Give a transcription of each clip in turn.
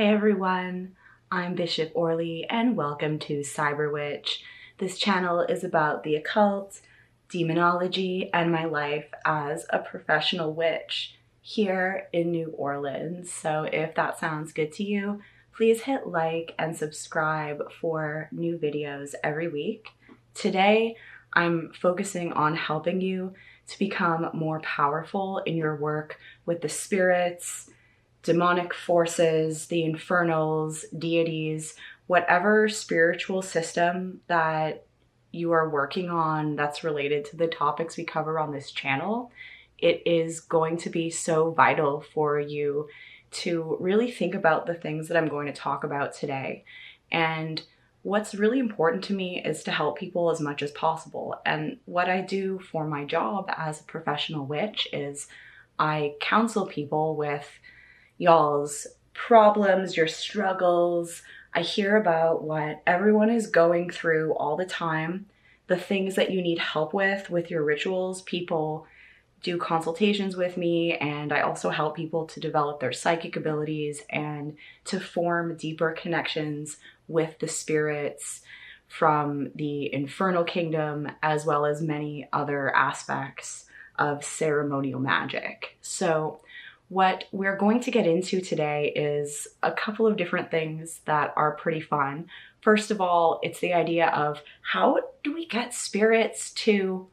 Hey everyone, I'm Bishop Orley and welcome to Cyber Witch. This channel is about the occult, demonology, and my life as a professional witch here in New Orleans. So if that sounds good to you, please hit like and subscribe for new videos every week. Today, I'm focusing on helping you to become more powerful in your work with the spirits, demonic forces, the infernals, deities, whatever spiritual system that you are working on that's related to the topics we cover on this channel. It is going to be so vital for you to really think about the things that I'm going to talk about today. And what's really important to me is to help people as much as possible. And what I do for my job as a professional witch is I counsel people with y'all's problems, your struggles. I hear about what everyone is going through all the time, the things that you need help with your rituals. People do consultations with me, and I also help people to develop their psychic abilities and to form deeper connections with the spirits from the infernal kingdom, as well as many other aspects of ceremonial magic. So what we're going to get into today is a couple of different things that are pretty fun. First of all, it's the idea of how do we get spirits to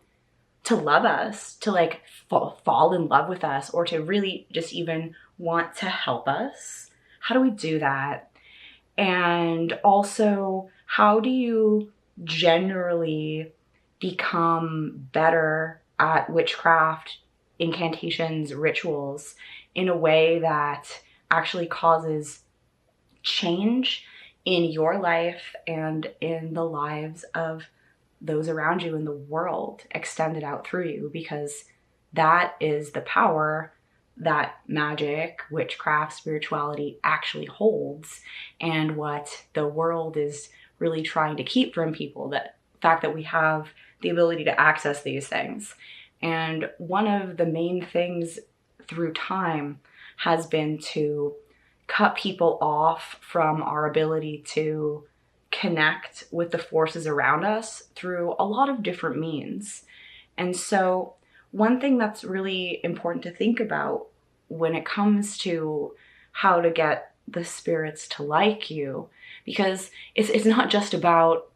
love us, to like fall in love with us, or to really just even want to help us? How do we do that? And also, how do you generally become better at witchcraft, incantations, rituals in a way that actually causes change in your life and in the lives of those around you in the world, extended out through you, because that is the power that magic, witchcraft, spirituality actually holds, and what the world is really trying to keep from people, that fact that we have the ability to access these things. And one of the main things through time has been to cut people off from our ability to connect with the forces around us through a lot of different means. And so one thing that's really important to think about when it comes to how to get the spirits to like you, because it's not just about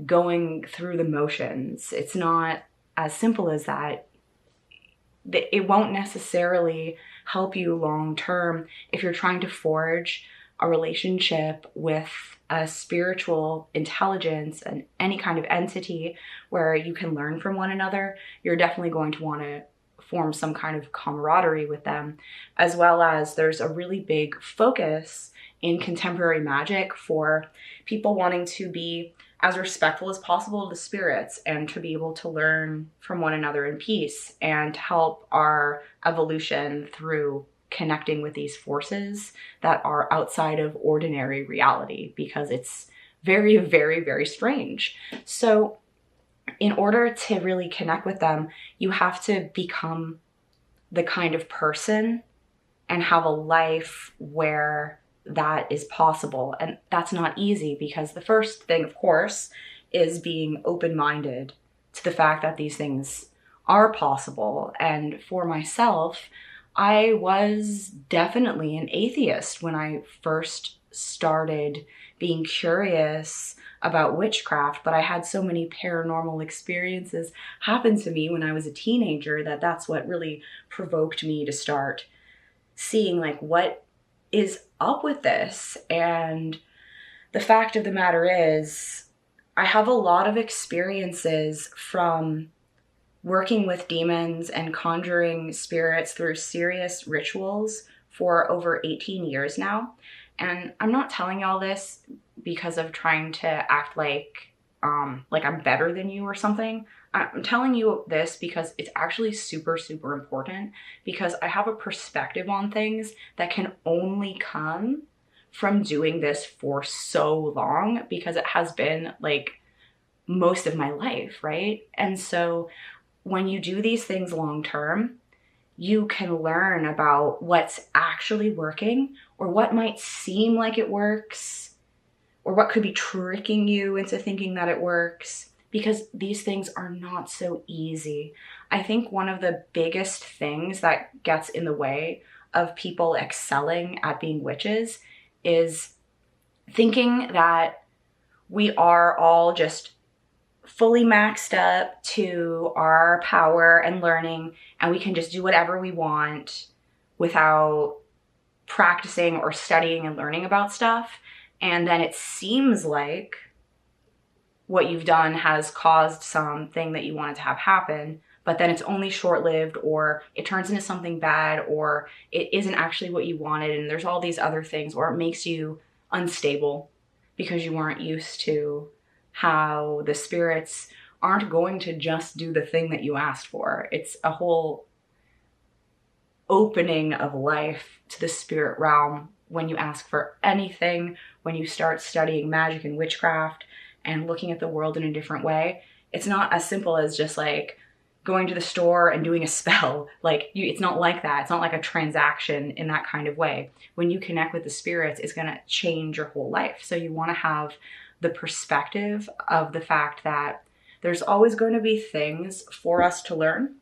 going through the motions. It's not as simple as that. It won't necessarily help you long term if you're trying to forge a relationship with a spiritual intelligence and any kind of entity where you can learn from one another. You're definitely going to want to form some kind of camaraderie with them, as well as there's a really big focus in contemporary magic for people wanting to be as respectful as possible to spirits and to be able to learn from one another in peace and help our evolution through connecting with these forces that are outside of ordinary reality, because it's very, very, very strange. So in order to really connect with them, you have to become the kind of person and have a life where that is possible. And that's not easy, because the first thing, of course, is being open-minded to the fact that these things are possible. And for myself, I was definitely an atheist when I first started being curious about witchcraft, but I had so many paranormal experiences happen to me when I was a teenager that that's what really provoked me to start seeing like what is up with this. And the fact of the matter is, I have a lot of experiences from working with demons and conjuring spirits through serious rituals for over 18 years now. And I'm not telling y'all this because of trying to act like I'm better than you or something. I'm telling you this because it's actually super, super important, because I have a perspective on things that can only come from doing this for so long, because it has been like most of my life, right? And so when you do these things long term, you can learn about what's actually working, or what might seem like it works, or what could be tricking you into thinking that it works, because these things are not so easy. I think one of the biggest things that gets in the way of people excelling at being witches is thinking that we are all just fully maxed up to our power and learning, and we can just do whatever we want without practicing or studying and learning about stuff. And then it seems like what you've done has caused something that you wanted to have happen, but then it's only short-lived, or it turns into something bad, or it isn't actually what you wanted, and there's all these other things, or it makes you unstable because you weren't used to how the spirits aren't going to just do the thing that you asked for. It's a whole opening of life to the spirit realm when you ask for anything, when you start studying magic and witchcraft and looking at the world in a different way. It's not as simple as just like going to the store and doing a spell. It's not like that. It's not like a transaction in that kind of way. When you connect with the spirits, it's going to change your whole life. So you want to have the perspective of the fact that there's always going to be things for us to learn,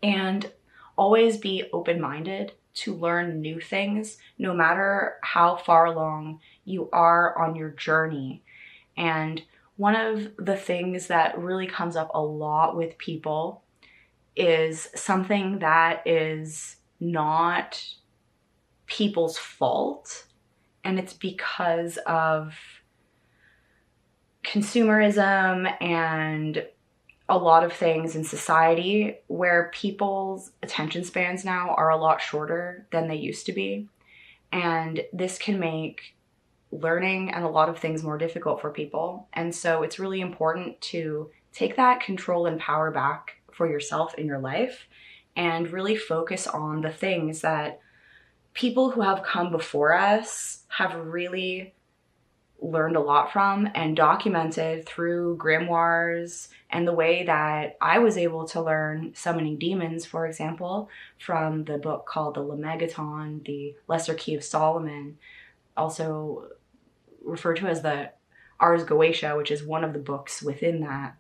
and always be open-minded to learn new things, no matter how far along you are on your journey. And one of the things that really comes up a lot with people is something that is not people's fault, and it's because of consumerism and a lot of things in society where people's attention spans now are a lot shorter than they used to be. And this can make learning and a lot of things more difficult for people. And so it's really important to take that control and power back for yourself in your life and really focus on the things that people who have come before us have really learned a lot from and documented through grimoires, and the way that I was able to learn summoning demons, for example, from the book called the Lemegeton, the Lesser Key of Solomon, also referred to as the Ars Goetia, which is one of the books within that.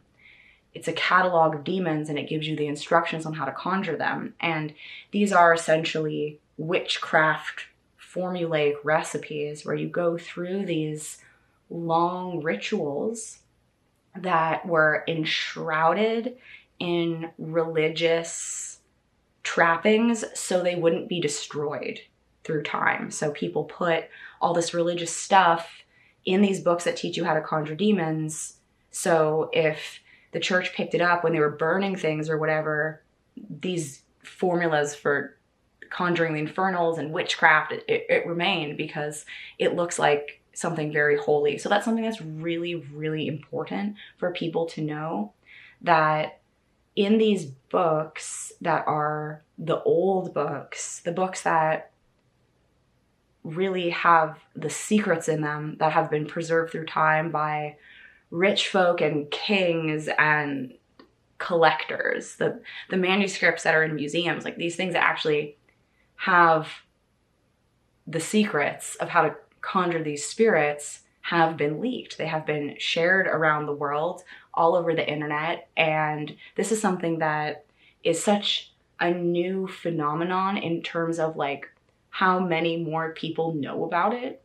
It's a catalog of demons, and it gives you the instructions on how to conjure them. And these are essentially witchcraft formulaic recipes where you go through these long rituals that were enshrouded in religious trappings so they wouldn't be destroyed through time. So people put all this religious stuff in these books that teach you how to conjure demons. So if the church picked it up when they were burning things or whatever, these formulas for conjuring the infernals and witchcraft, it remained because it looks like something very holy. So that's something that's really, really important for people to know, that in these books that are the old books, the books that really have the secrets in them that have been preserved through time by rich folk and kings and collectors, the manuscripts that are in museums, like these things that actually have the secrets of how to conjure these spirits, have been leaked. They have been shared around the world, all over the internet. And this is something that is such a new phenomenon in terms of like how many more people know about it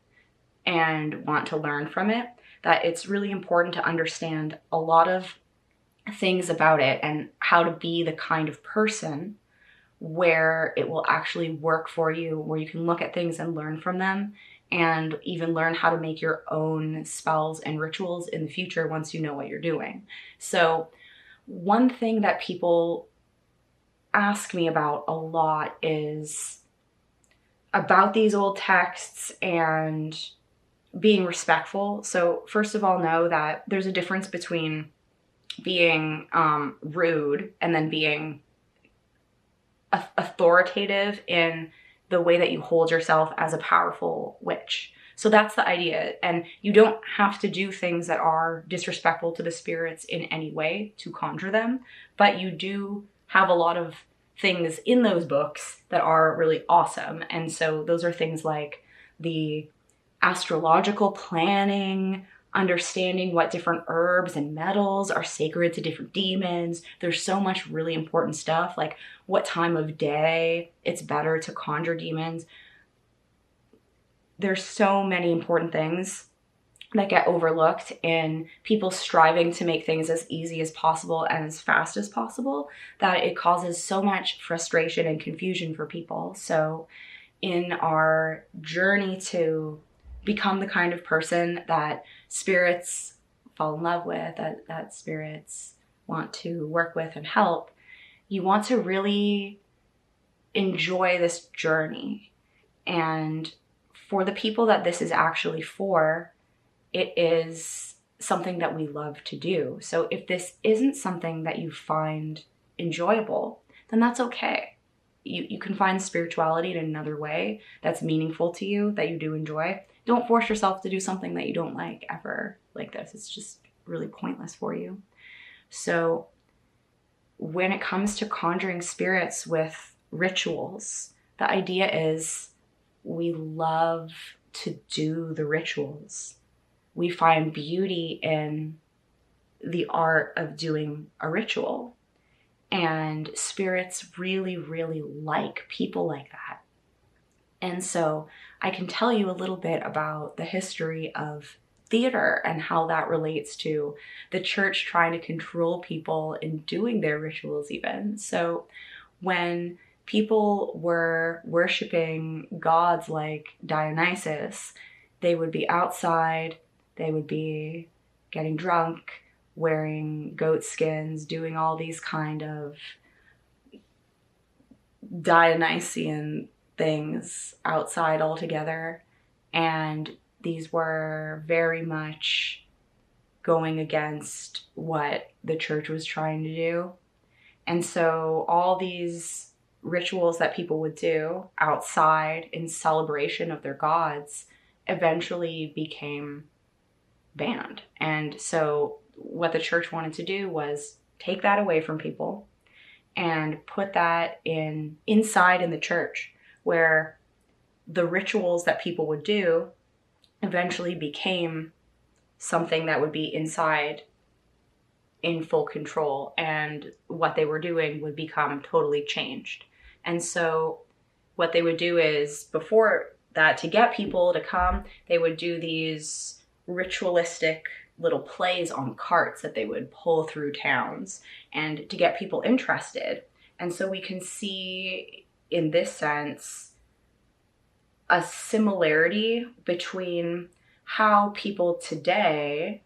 and want to learn from it, that it's really important to understand a lot of things about it and how to be the kind of person where it will actually work for you, where you can look at things and learn from them, and even learn how to make your own spells and rituals in the future once you know what you're doing. So one thing that people ask me about a lot is about these old texts and being respectful. So first of all, know that there's a difference between being rude and then being authoritative in the way that you hold yourself as a powerful witch. So that's the idea. And you don't have to do things that are disrespectful to the spirits in any way to conjure them, but you do have a lot of things in those books that are really awesome. And so those are things like the astrological planning, understanding what different herbs and metals are sacred to different demons. There's so much really important stuff, like what time of day it's better to conjure demons. There's so many important things that get overlooked in people striving to make things as easy as possible and as fast as possible, that it causes so much frustration and confusion for people. So in our journey to become the kind of person that spirits fall in love with, that spirits want to work with and help, you want to really enjoy this journey. And for the people that this is actually for, it is something that we love to do. So if this isn't something that you find enjoyable, then that's okay. You can find spirituality in another way that's meaningful to you, that you do enjoy. Don't force yourself to do something that you don't like ever like this. It's just really pointless for you. So when it comes to conjuring spirits with rituals, the idea is we love to do the rituals. We find beauty in the art of doing a ritual. And spirits really, really like people like that. And so I can tell you a little bit about the history of theater and how that relates to the church trying to control people in doing their rituals even. So when people were worshiping gods like Dionysus, they would be outside, they would be getting drunk, wearing goat skins, doing all these kind of Dionysian things outside altogether. And these were very much going against what the church was trying to do. And so all these rituals that people would do outside in celebration of their gods eventually became banned. And so what the church wanted to do was take that away from people and put that inside in the church, where the rituals that people would do eventually became something that would be inside in full control, and what they were doing would become totally changed. And so what they would do is, before that, to get people to come, they would do these ritualistic little plays on carts that they would pull through towns and to get people interested. And so we can see in this sense a similarity between how people today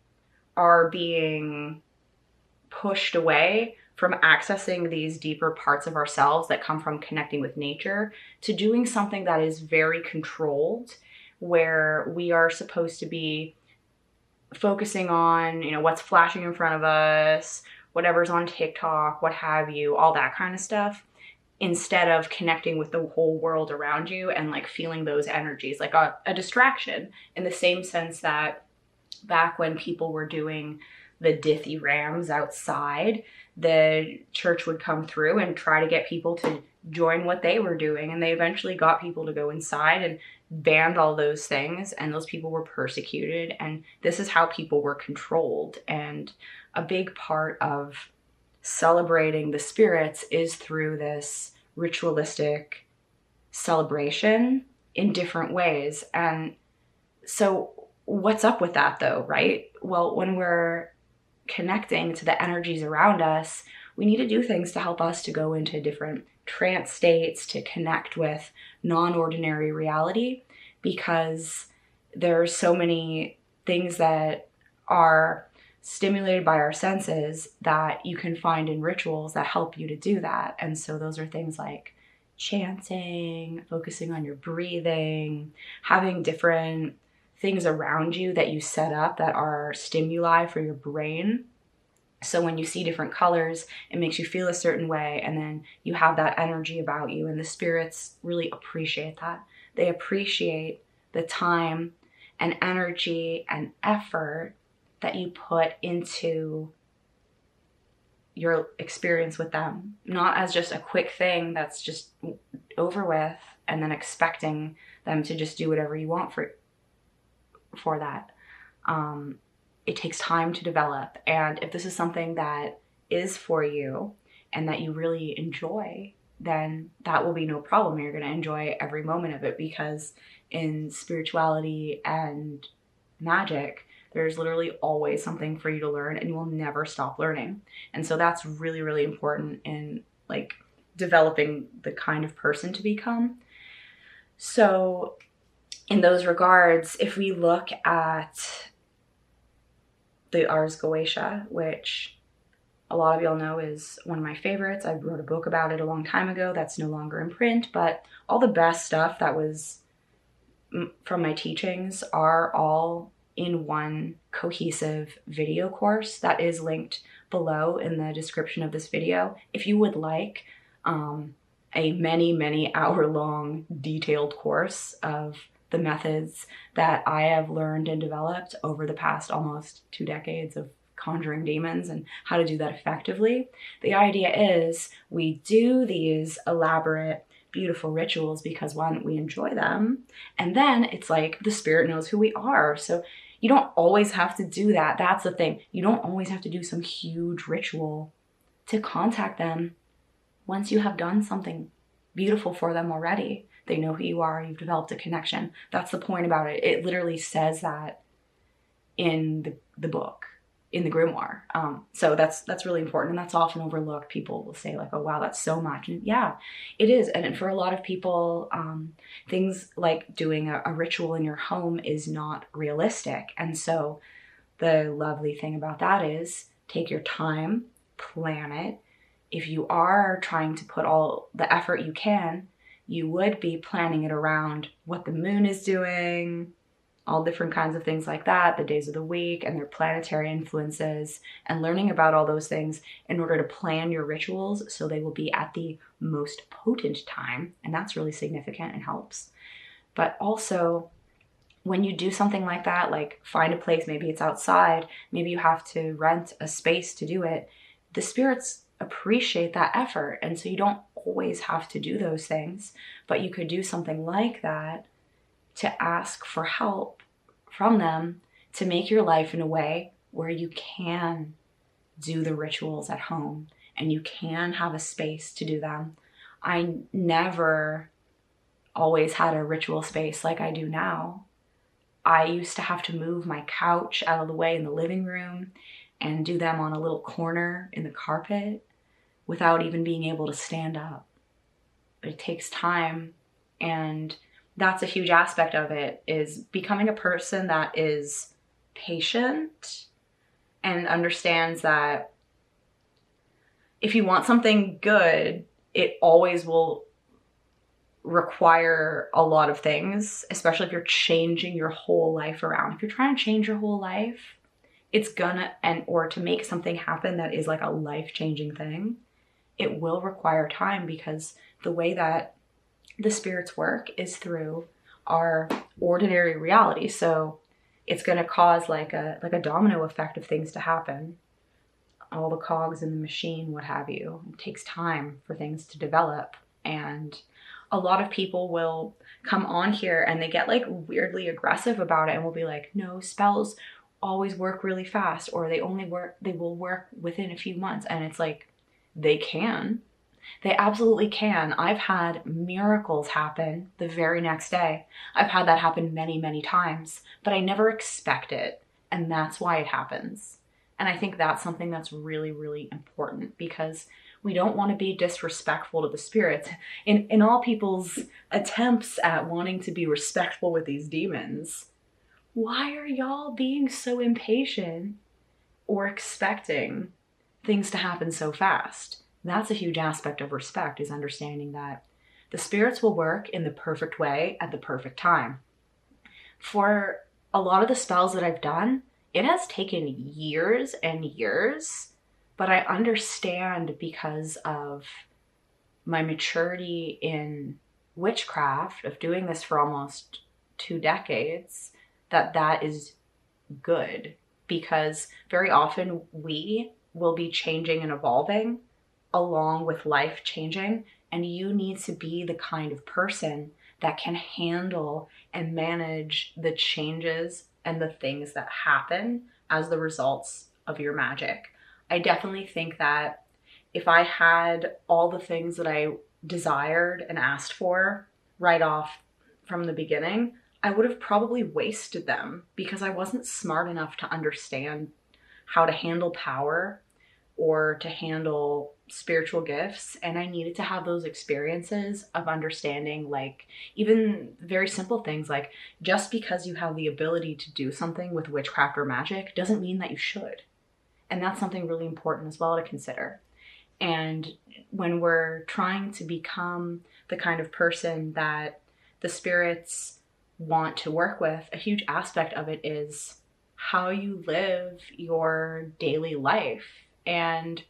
are being pushed away from accessing these deeper parts of ourselves that come from connecting with nature, to doing something that is very controlled, where we are supposed to be focusing on, what's flashing in front of us, whatever's on TikTok, what have you, all that kind of stuff, instead of connecting with the whole world around you and like feeling those energies, like a distraction, in the same sense that back when people were doing the dithy rams outside, the church would come through and try to get people to join what they were doing. And they eventually got people to go inside and banned all those things, and those people were persecuted. And this is how people were controlled. And a big part of celebrating the spirits is through this ritualistic celebration in different ways. And so what's up with that though, right? Well, when we're connecting to the energies around us, we need to do things to help us to go into different trance states, to connect with non-ordinary reality, because there's so many things that are stimulated by our senses that you can find in rituals that help you to do that. And so those are things like chanting, focusing on your breathing, having different things around you that you set up that are stimuli for your brain. So when you see different colors, it makes you feel a certain way, and then you have that energy about you, and the spirits really appreciate that. They appreciate the time and energy and effort that you put into your experience with them, not as just a quick thing that's just over with and then expecting them to just do whatever you want for that. It takes time to develop. And if this is something that is for you and that you really enjoy, then that will be no problem. You're going to enjoy every moment of it, because in spirituality and magic, there's literally always something for you to learn, and you will never stop learning. And so that's really, really important in like developing the kind of person to become. So in those regards, if we look at the Ars Goetia, which a lot of y'all know is one of my favorites. I wrote a book about it a long time ago that's no longer in print, but all the best stuff that was from my teachings are all in one cohesive video course that is linked below in the description of this video. If you would like a many hour long detailed course of the methods that I have learned and developed over the past almost 2 decades of conjuring demons and how to do that effectively. The idea is we do these elaborate, beautiful rituals because, one, we enjoy them, and then it's like the spirit knows who we are. So you don't always have to do that. That's the thing. You don't always have to do some huge ritual to contact them. Once you have done something beautiful for them already, they know who you are, you've developed a connection. That's the point about it. It literally says that in the book, in the grimoire. So that's really important, and that's often overlooked. People will say like, oh wow, that's so much. And yeah, it is. And for a lot of people, things like doing a ritual in your home is not realistic. And so the lovely thing about that is take your time, plan it. If you are trying to put all the effort you can, you would be planning it around what the moon is doing, all different kinds of things like that, the days of the week and their planetary influences, and learning about all those things in order to plan your rituals so they will be at the most potent time. And that's really significant and helps. But also, when you do something like that, like find a place, maybe it's outside, maybe you have to rent a space to do it, the spirits appreciate that effort. And so you don't always have to do those things, but you could do something like that to ask for help from them to make your life in a way where you can do the rituals at home and you can have a space to do them. I never always had a ritual space like I do now. I used to have to move my couch out of the way in the living room and do them on a little corner in the carpet without even being able to stand up. It takes time, and that's a huge aspect of it, is becoming a person that is patient and understands that if you want something good, it always will require a lot of things, especially if you're changing your whole life around. If you're trying to change your whole life, it's gonna, or to make something happen that is like a life-changing thing, it will require time, because the way that the spirits work is through our ordinary reality. So it's going to cause like a domino effect of things to happen. All the cogs in the machine, what have you. It takes time for things to develop. And a lot of people will come on here and they get like weirdly aggressive about it and will be like, no, spells always work really fast, or they will work within a few months. And it's like, they can. They absolutely can. I've had miracles happen the very next day. I've had that happen many times, but I never expect it. And that's why it happens. And I think that's something that's really important, because we don't want to be disrespectful to the spirits. In all people's attempts at wanting to be respectful with these demons, why are y'all being so impatient or expecting things to happen so fast? That's a huge aspect of respect, is understanding that the spirits will work in the perfect way at the perfect time. For a lot of the spells that I've done, it has taken years and years, but I understand, because of my maturity in witchcraft, of doing this for almost 2 decades, that is good. Because very often we will be changing and evolving along with life changing. And you need to be the kind of person that can handle and manage the changes and the things that happen as the results of your magic. I definitely think that if I had all the things that I desired and asked for right off from the beginning, I would have probably wasted them because I wasn't smart enough to understand how to handle power or to handle spiritual gifts. And I needed to have those experiences of understanding, like even very simple things like just because you have the ability to do something with witchcraft or magic doesn't mean that you should. And that's something really important as well to consider. And when we're trying to become the kind of person that the spirits want to work with, a huge aspect of it is how you live your daily life. And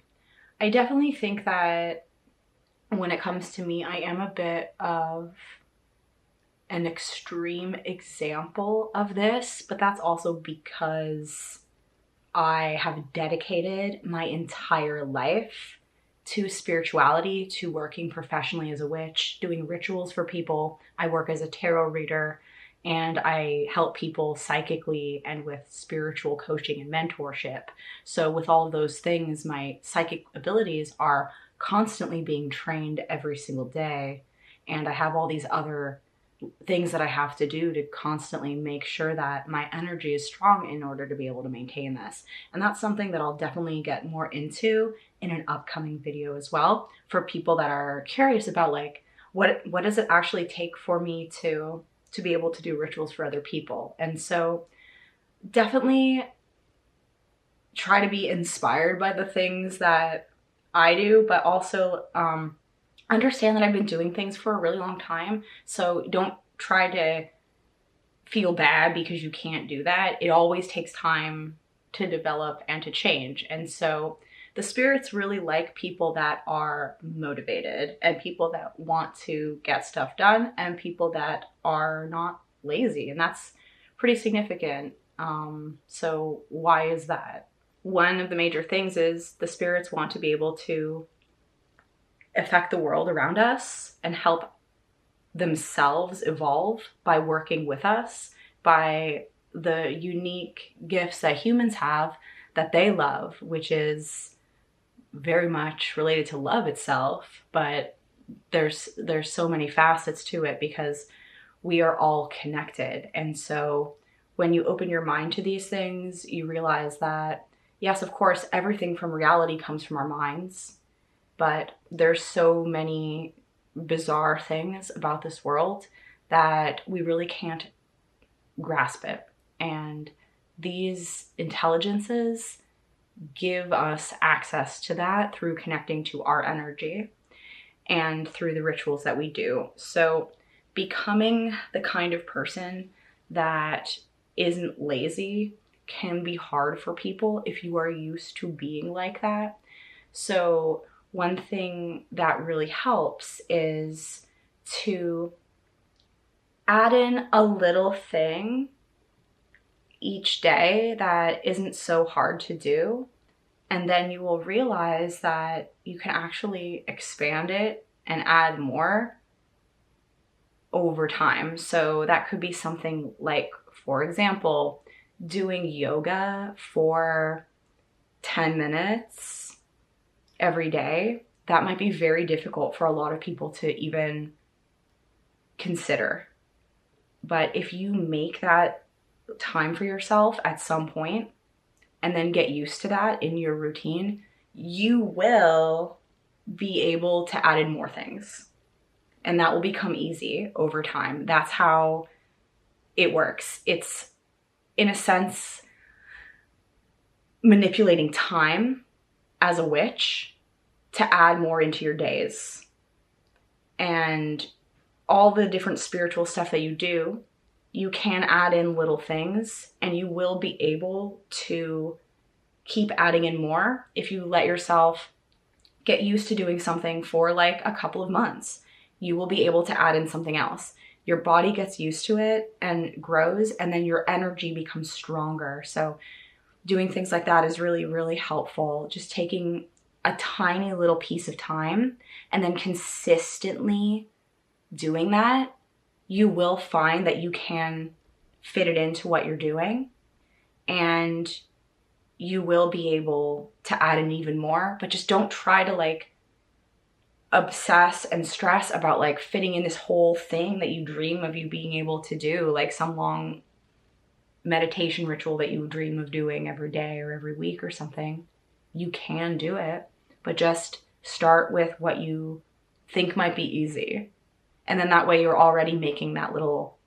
I definitely think that when it comes to me, I am a bit of an extreme example of this, but that's also because I have dedicated my entire life to spirituality, to working professionally as a witch, doing rituals for people. I work as a tarot reader, and I help people psychically and with spiritual coaching and mentorship. So with all of those things, my psychic abilities are constantly being trained every single day. And I have all these other things that I have to do to constantly make sure that my energy is strong in order to be able to maintain this. And that's something that I'll definitely get more into in an upcoming video as well, for people that are curious about like, what does it actually take for me to be able to do rituals for other people. And so definitely try to be inspired by the things that I do, but also understand that I've been doing things for a really long time. So don't try to feel bad because you can't do that. It always takes time to develop and to change. And so the spirits really like people that are motivated and people that want to get stuff done and people that are not lazy. And that's pretty significant. So why is that? One of the major things is the spirits want to be able to affect the world around us and help themselves evolve by working with us, by the unique gifts that humans have that they love, which is very much related to love itself, but there's so many facets to it because we are all connected. And so when you open your mind to these things, you realize that yes, of course, everything from reality comes from our minds, but there's so many bizarre things about this world that we really can't grasp it. And these intelligences give us access to that through connecting to our energy and through the rituals that we do. So becoming the kind of person that isn't lazy can be hard for people if you are used to being like that. So one thing that really helps is to add in a little thing each day that isn't so hard to do. And then you will realize that you can actually expand it and add more over time. So that could be something like, for example, doing yoga for 10 minutes every day. That might be very difficult for a lot of people to even consider. But if you make that time for yourself at some point and then get used to that in your routine, you will be able to add in more things. And that will become easy over time. That's how it works. It's, in a sense, manipulating time as a witch to add more into your days. And all the different spiritual stuff that you do, you can add in little things and you will be able to keep adding in more if you let yourself get used to doing something for like a couple of months. You will be able to add in something else. Your body gets used to it and grows, and then your energy becomes stronger. So doing things like that is really, really helpful. Just taking a tiny little piece of time and then consistently doing that, you will find that you can fit it into what you're doing, and you will be able to add in even more. But just don't try to like obsess and stress about like fitting in this whole thing that you dream of you being able to do, like some long meditation ritual that you dream of doing every day or every week or something. You can do it, but just start with what you think might be easy. And then that way you're already making that little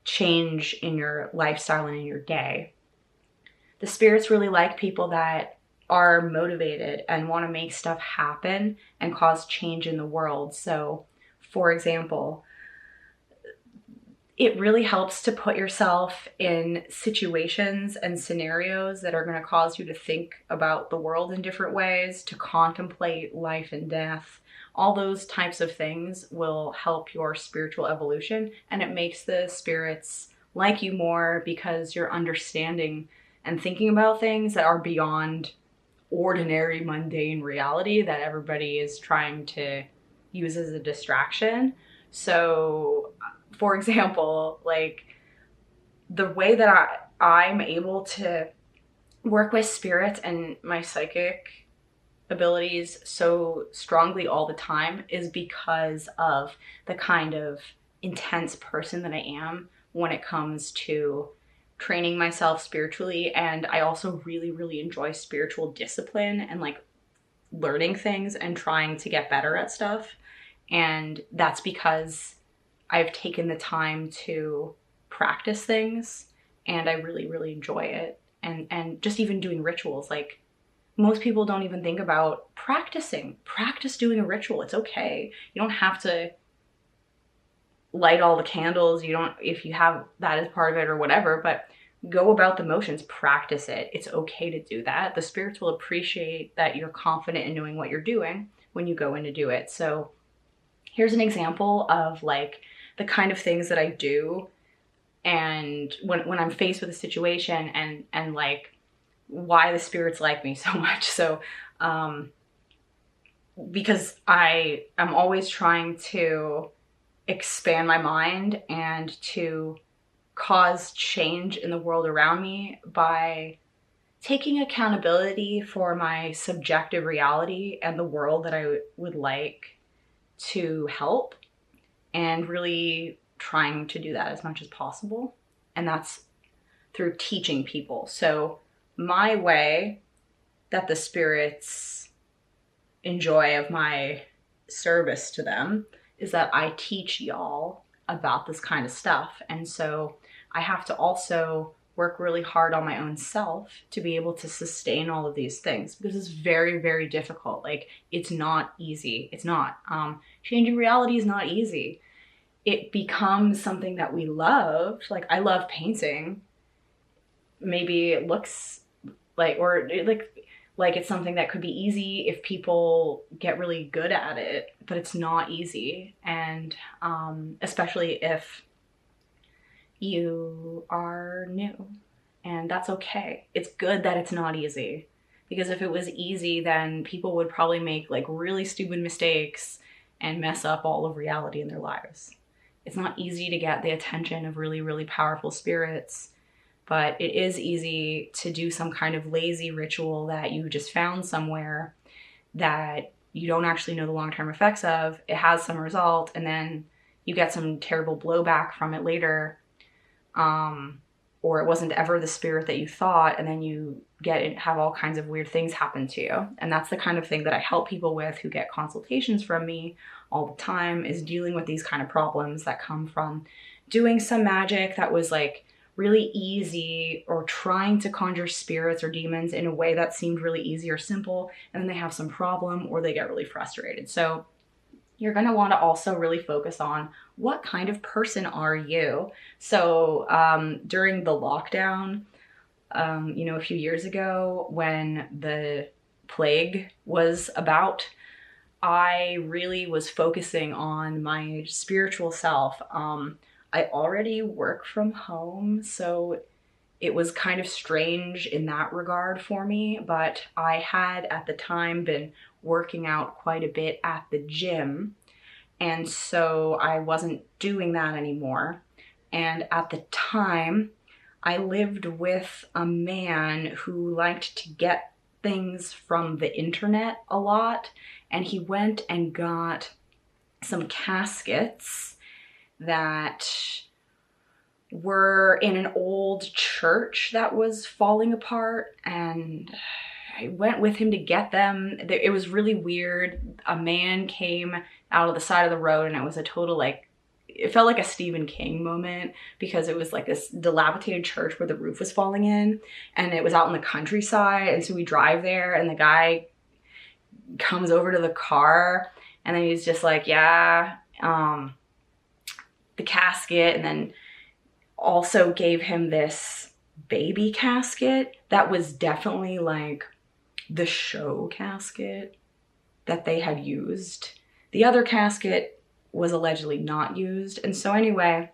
change in your lifestyle and in your day. The spirits really like people that are motivated and want to make stuff happen and cause change in the world. So, for example, it really helps to put yourself in situations and scenarios that are going to cause you to think about the world in different ways, to contemplate life and death. All those types of things will help your spiritual evolution, and it makes the spirits like you more because you're understanding and thinking about things that are beyond ordinary, mundane reality that everybody is trying to use as a distraction. So, for example, like the way that I'm able to work with spirits and my psychic abilities so strongly all the time is because of the kind of intense person that I am when it comes to training myself spiritually. And I also really, really enjoy spiritual discipline and like learning things and trying to get better at stuff. And that's because I've taken the time to practice things, and I really, really enjoy it. And just even doing rituals, like most people don't even think about practicing. Practice doing a ritual. It's okay. You don't have to light all the candles. You don't, if you have that as part of it or whatever, but go about the motions, practice it. It's okay to do that. The spirits will appreciate that you're confident in knowing what you're doing when you go in to do it. So here's an example of like the kind of things that I do, and when I'm faced with a situation, and like why the spirits like me so much. So because I am always trying to expand my mind and to cause change in the world around me by taking accountability for my subjective reality and the world that I would like to help, and really trying to do that as much as possible. And that's through teaching people. So my way that the spirits enjoy of my service to them is that I teach y'all about this kind of stuff. And so I have to also work really hard on my own self to be able to sustain all of these things, because it's very, very difficult. Like, it's not easy. It's not. Changing reality is not easy. It becomes something that we love. Like, I love painting. Maybe it looks like, or like it's something that could be easy if people get really good at it, but it's not easy. And especially if you are new, and that's okay. It's good that it's not easy, because if it was easy, then people would probably make like really stupid mistakes and mess up all of reality in their lives. It's not easy to get the attention of really, really powerful spirits, but it is easy to do some kind of lazy ritual that you just found somewhere that you don't actually know the long-term effects of. It has some result, and then you get some terrible blowback from it later. Or it wasn't ever the spirit that you thought, and then you have all kinds of weird things happen to you. And that's the kind of thing that I help people with who get consultations from me all the time, is dealing with these kind of problems that come from doing some magic that was like really easy, or trying to conjure spirits or demons in a way that seemed really easy or simple, and then they have some problem or they get really frustrated. So you're going to want to also really focus on what kind of person are you. So during the lockdown, a few years ago when the plague was about, I really was focusing on my spiritual self. I already work from home, so it was kind of strange in that regard for me, but I had at the time been working out quite a bit at the gym, and so I wasn't doing that anymore. And at the time, I lived with a man who liked to get things from the internet a lot, and he went and got some caskets that were in an old church that was falling apart, and I went with him to get them. It was really weird. A man came out of the side of the road, and it was a total, like, it felt like a Stephen King moment, because it was like this dilapidated church where the roof was falling in, and it was out in the countryside. And so we drive there, and the guy comes over to the car, and then he's just like, yeah, the casket, and then also gave him this baby casket that was definitely like the show casket that they had used. The other casket was allegedly not used. And so anyway,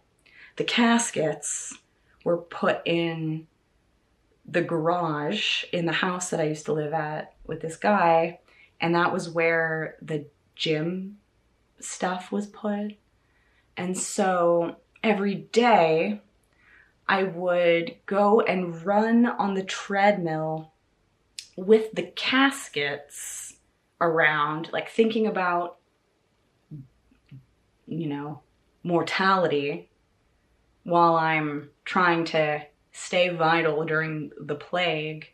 the caskets were put in the garage in the house that I used to live at with this guy, and that was where the gym stuff was put. And so every day I would go and run on the treadmill with the caskets around, like thinking about, you know, mortality while I'm trying to stay vital during the plague.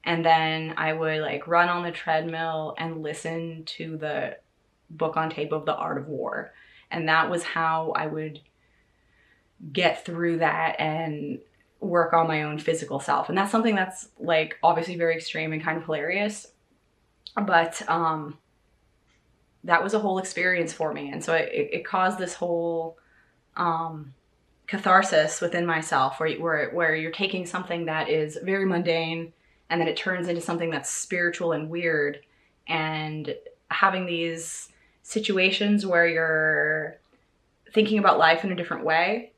And then I would like run on the treadmill and listen to the book on tape of The Art of War. And that was how I would get through that and work on my own physical self. And that's something that's like obviously very extreme and kind of hilarious, but that was a whole experience for me. And so it caused this whole catharsis within myself, where you're taking something that is very mundane and then it turns into something that's spiritual and weird, and having these situations where you're thinking about life in a different way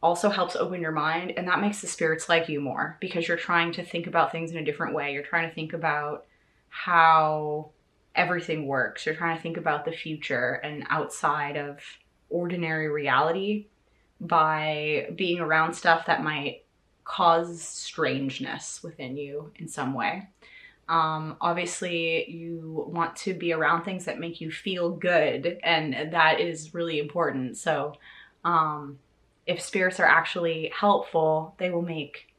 also helps open your mind, and that makes the spirits like you more, because you're trying to think about things in a different way. You're trying to think about how everything works. You're trying to think about the future and outside of ordinary reality by being around stuff that might cause strangeness within you in some way. Obviously, you want to be around things that make you feel good, and that is really important. So if spirits are actually helpful, they will make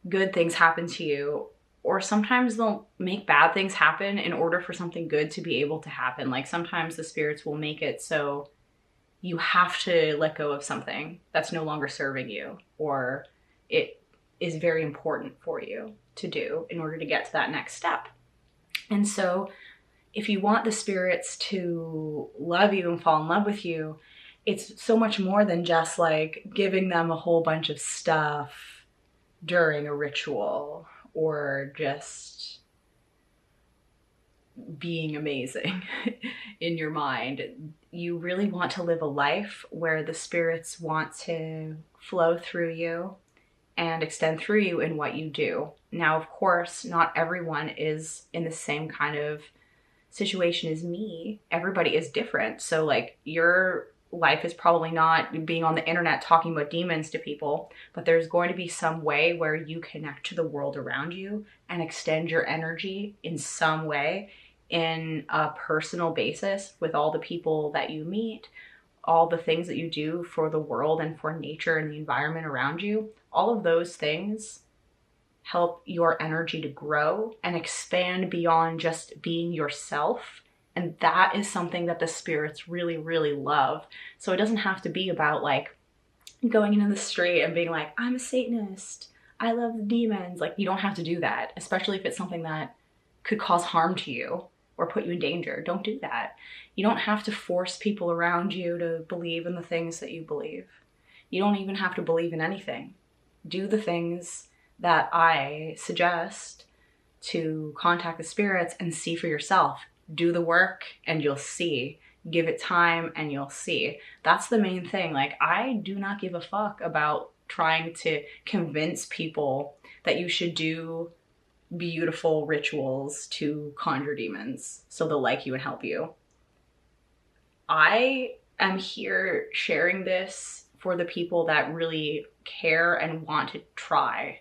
good things happen to you, or sometimes they'll make bad things happen in order for something good to be able to happen. Like sometimes the spirits will make it so you have to let go of something that's no longer serving you, or it is very important for you to do in order to get to that next step. And so if you want the spirits to love you and fall in love with you, it's so much more than just like giving them a whole bunch of stuff during a ritual or just being amazing in your mind. You really want to live a life where the spirits want to flow through you and extend through you in what you do. Now, of course, not everyone is in the same kind of situation as me. Everybody is different. So like your life is probably not being on the internet talking about demons to people, but there's going to be some way where you connect to the world around you and extend your energy in some way, in a personal basis, with all the people that you meet, all the things that you do for the world and for nature and the environment around you. All of those things help your energy to grow and expand beyond just being yourself. And that is something that the spirits really, really love. So it doesn't have to be about like going into the street and being like, I'm a Satanist, I love demons. Like, you don't have to do that, especially if it's something that could cause harm to you or put you in danger. Don't do that. You don't have to force people around you to believe in the things that you believe. You don't even have to believe in anything. Do the things that I suggest to contact the spirits and see for yourself. Do the work and you'll see. Give it time and you'll see. That's the main thing. Like, I do not give a fuck about trying to convince people that you should do beautiful rituals to conjure demons so they'll like you and help you. I am here sharing this for the people that really care and want to try,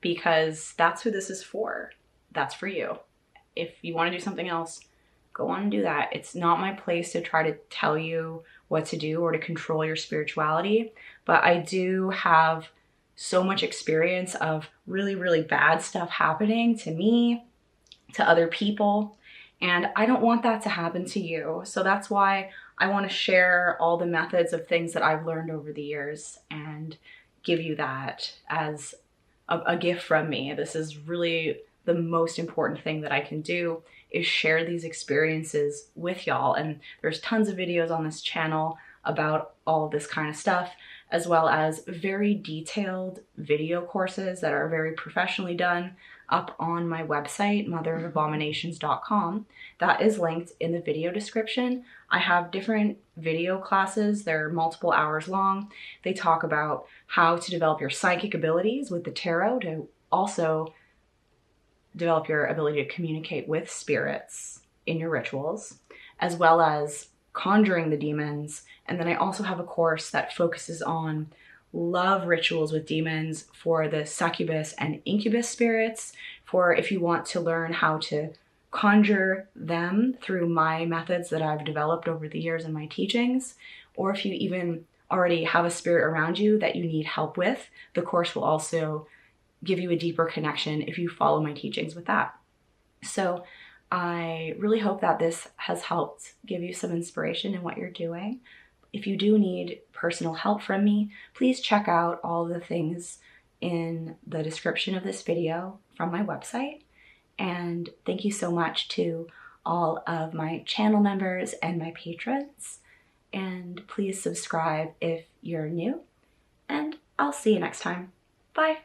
because that's who this is for. That's for you. If you want to do something else, go on and do that. It's not my place to try to tell you what to do or to control your spirituality, but I do have so much experience of really, really bad stuff happening to me, to other people, and I don't want that to happen to you. So that's why I want to share all the methods of things that I've learned over the years and give you that as a gift from me. This is really the most important thing that I can do, is share these experiences with y'all. And there's tons of videos on this channel about all of this kind of stuff, as well as very detailed video courses that are very professionally done up on my website, motherofabominations.com. That is linked in the video description. I have different video classes. They're multiple hours long. They talk about how to develop your psychic abilities with the tarot, to also develop your ability to communicate with spirits in your rituals, as well as conjuring the demons. And then I also have a course that focuses on love rituals with demons for the succubus and incubus spirits, for if you want to learn how to conjure them through my methods that I've developed over the years in my teachings, or if you even already have a spirit around you that you need help with. The course will also give you a deeper connection if you follow my teachings with that. So I really hope that this has helped give you some inspiration in what you're doing. If you do need personal help from me, please check out all the things in the description of this video from my website. And thank you so much to all of my channel members and my patrons. And please subscribe if you're new. And I'll see you next time. Bye.